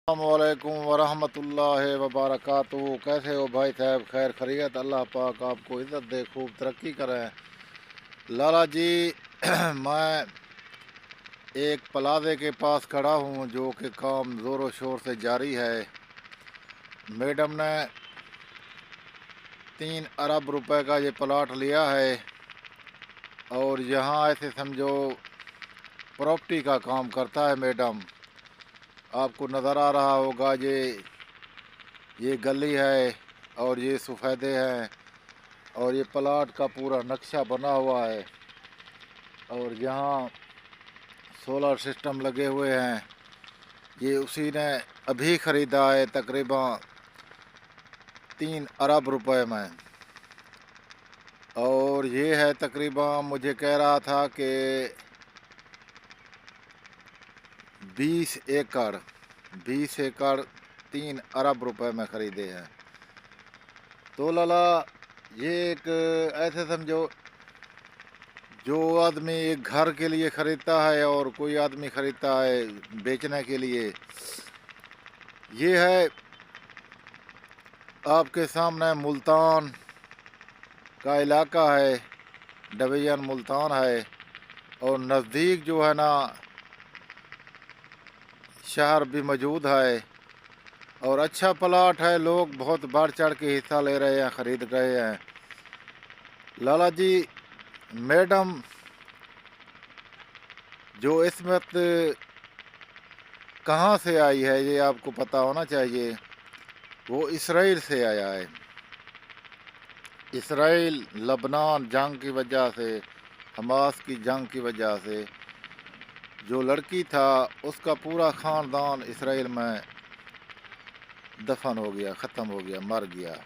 अस्सलामुअलैकुम वरहमतुल्लाहि वबरकातुहू। कैसे हो भाई साहब? खैर खैरियत? अल्लाह पाक आपको इज़्ज़त दे, खूब तरक्की करें। लाला जी मैं एक प्लाजे के पास खड़ा हूँ जो कि काम ज़ोरों शोर से जारी है। मैडम ने 3 अरब रुपए का ये प्लाट लिया है और यहाँ ऐसे समझो प्रॉपर्टी का काम करता है मैडम। आपको नज़र आ रहा होगा ये गली है और ये सफ़ेदे हैं और ये प्लाट का पूरा नक्शा बना हुआ है और यहाँ सोलर सिस्टम लगे हुए हैं। ये उसी ने अभी ख़रीदा है तकरीबन 3 अरब रुपए में। और ये है तकरीबन, मुझे कह रहा था कि 20 एकड़ 20 एकड़ 3 अरब रुपए में ख़रीदे हैं। तो लाला ये एक ऐसे समझो, जो आदमी एक घर के लिए ख़रीदता है और कोई आदमी ख़रीदता है बेचने के लिए, ये है आपके सामने मुल्तान का इलाका है, डिवीज़न मुल्तान है और नज़दीक जो है ना शहर भी मौजूद है और अच्छा प्लाट है। लोग बहुत बढ़ चढ़ के हिस्सा ले रहे हैं, ख़रीद रहे हैं। लाला जी मैडम जो इस वक्त कहाँ से आई है ये आपको पता होना चाहिए। वो इसराइल से आया है। इसराइल लबनान जंग की वजह से, हमास की जंग की वजह से जो लड़की था उसका पूरा ख़ानदान इसराइल में दफन हो गया, ख़त्म हो गया, मर गया।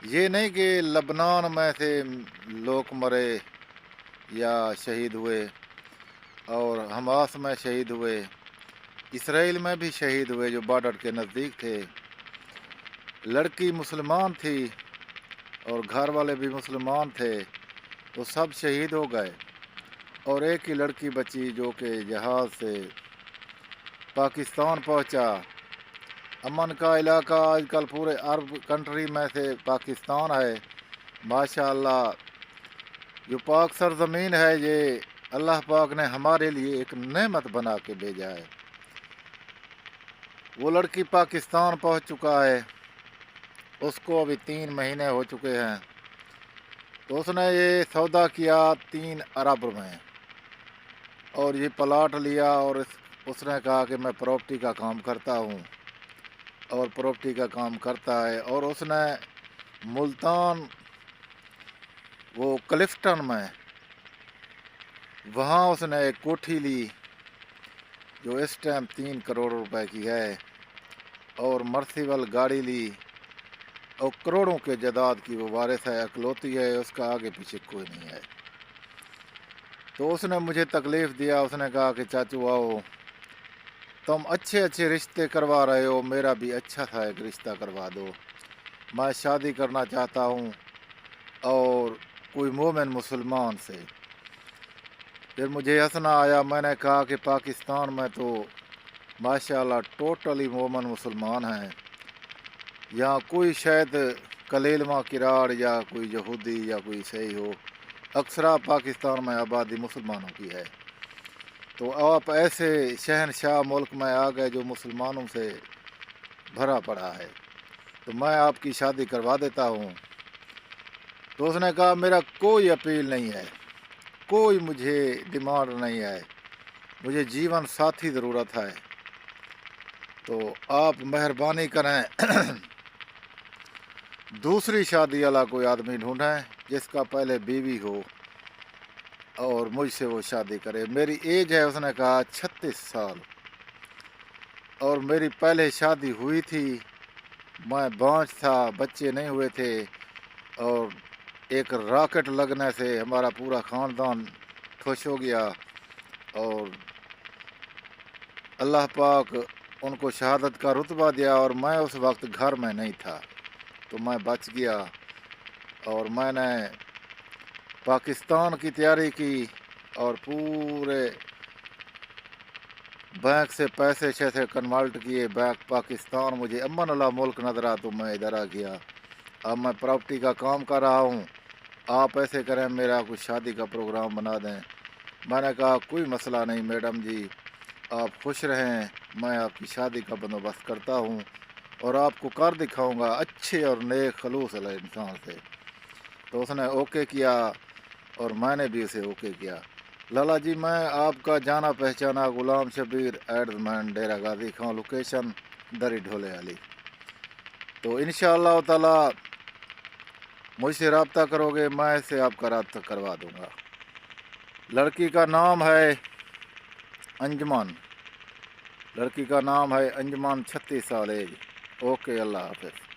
ये नहीं कि लबनान में से लोग मरे या शहीद हुए और हमास में शहीद हुए, इसराइल में भी शहीद हुए जो बॉर्डर के नज़दीक थे। लड़की मुसलमान थी और घर वाले भी मुसलमान थे, तो सब शहीद हो गए और एक ही लड़की बची जो कि जहाज़ से पाकिस्तान पहुंचा। अमन का इलाका आजकल पूरे अरब कंट्री में से पाकिस्तान है। माशाअल्लाह जो पाक सरजमीन है, ये अल्लाह पाक ने हमारे लिए एक नेमत बना के भेजा है। वो लड़की पाकिस्तान पहुंच चुका है, उसको अभी 3 महीने हो चुके हैं। तो उसने ये सौदा किया 3 अरब में और ये प्लाट लिया और उसने कहा कि मैं प्रॉपर्टी का काम करता हूँ और प्रॉपर्टी का काम करता है। और उसने मुल्तान वो क्लिफ्टन में वहाँ उसने एक कोठी ली जो इस टाइम 3 करोड़ रुपए की है और मर्सिबल गाड़ी ली और करोड़ों के जायदाद की वो वारिस है, अकलौती है, उसका आगे पीछे कोई नहीं है। तो उसने मुझे तकलीफ़ दिया, उसने कहा कि चाचू आओ, तुम अच्छे अच्छे रिश्ते करवा रहे हो, मेरा भी अच्छा सा एक रिश्ता करवा दो। मैं शादी करना चाहता हूँ और कोई मोमिन मुसलमान से। फिर मुझे हंसना आया। मैंने कहा कि पाकिस्तान में तो माशाल्लाह टोटली मोमिन मुसलमान हैं, यहाँ कोई शायद कलीलमा किराड़ या कोई यहूदी या कोई सही हो, अक्सरा पाकिस्तान में आबादी मुसलमानों की है। तो आप ऐसे शहनशाह मुल्क में आ गए जो मुसलमानों से भरा पड़ा है, तो मैं आपकी शादी करवा देता हूँ। तो उसने कहा मेरा कोई अपील नहीं है, कोई मुझे डिमांड नहीं है, मुझे जीवन साथी ज़रूरत है। तो आप मेहरबानी करें दूसरी शादी वाला कोई आदमी ढूंढें जिसका पहले बीवी हो और मुझसे वो शादी करे। मेरी एज है, उसने कहा 36 साल, और मेरी पहले शादी हुई थी, मैं बांझ था, बच्चे नहीं हुए थे और एक रॉकेट लगने से हमारा पूरा ख़ानदान खुश हो गया और अल्लाह पाक उनको शहादत का रुतबा दिया और मैं उस वक्त घर में नहीं था, तो मैं बच गया और मैंने पाकिस्तान की तैयारी की और पूरे बैंक से पैसे शैसे कन्वर्ट किए, बैंक पाकिस्तान मुझे अमन वाला मुल्क नजरा तो मैं इधर आ गया। अब मैं प्रॉपर्टी का काम कर रहा हूँ, आप ऐसे करें मेरा कुछ शादी का प्रोग्राम बना दें। मैंने कहा कोई मसला नहीं मैडम जी, आप खुश रहें, मैं आपकी शादी का बंदोबस्त करता हूँ और आपको कर दिखाऊंगा अच्छे और नेक खलूस वाले इंसान से। तो उसने ओके किया और मैंने भी उसे ओके किया। लाला जी, मैं आपका जाना पहचाना गुलाम शबीर एड्समैन, डेरा गाजी खां, लोकेशन दरी ढोले वाली। तो इंशाअल्लाह ताला मुझसे रब्ता करोगे, मैं इसे आपका रब्ता करवा दूंगा। लड़की का नाम है अंजमन, लड़की का नाम है अंजमन, 36 साल एज। ओके, अल्लाह हाफिज़।